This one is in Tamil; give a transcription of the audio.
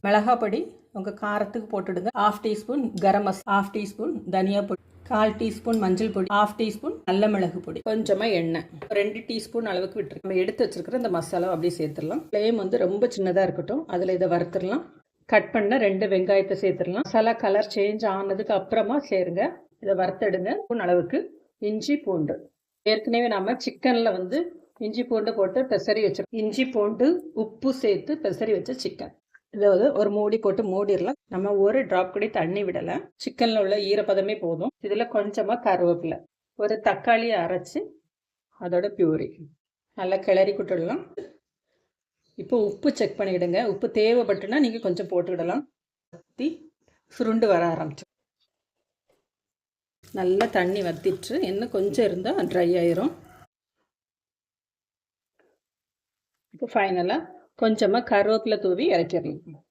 மிளகா பொடி உங்கள் காரத்துக்கு போட்டுடுங்க. 1/2 டீஸ்பூன் கரம் மசாலா, 1/2 டீஸ்பூன் தனியா பொடி, 1/4 டீஸ்பூன் மஞ்சள் பொடி, 1/2 டீஸ்பூன் நல்ல மிளகு பொடி, கொஞ்சமாக எண்ணெய், 2 டீஸ்பூன் அளவுக்கு விட்டுருக்கு. நம்ம எடுத்து வச்சிருக்கிற இந்த மசாலா அப்படியே சேர்த்துடலாம். ஃப்ளேம் ரொம்ப சின்னதாக இருக்கட்டும். அதில் இதை வறுத்துடலாம். கட் பண்ண 2 வெங்காயத்தை சேர்த்துடலாம். மசாலா கலர் சேஞ்ச் ஆனதுக்கு அப்புறமா சேருங்க. இதை வறுத்தெடுங்க. அளவுக்கு இஞ்சி பூண்டு, ஏற்கனவே நம்ம சிக்கனில் இஞ்சி பூண்டு போட்டு பெசரி வச்சிருக்கோம். இஞ்சி பூண்டு உப்பு சேர்த்து பெசரி வச்ச சிக்கன். இதை ஒரு மூடி போட்டு மூடிடலாம். நம்ம ஒரு ட்ராப் கூட தண்ணி விடலை. சிக்கனில் உள்ள ஈரப்பதமே போதும். இதில் கொஞ்சமாக கருவேப்பிலை, ஒரு தக்காளியை அரைச்சி அதோட பியூரி நல்லா கிளறி விட்டுடலாம். இப்போ உப்பு செக் பண்ணிவிடுங்க. உப்பு தேவைப்பட்டுனா நீங்கள் கொஞ்சம் போட்டுக்கிடலாம். வற்றி சுருண்டு வர ஆரம்பிச்சு நல்லா தண்ணி வற்றிட்டு இன்னும் கொஞ்சம் இருந்தால் ட்ரை ஆயிரும். இப்போ ஃபைனலாக கொஞ்சமாக கருவேப்பிலை தூவி இறக்கிடலாம்.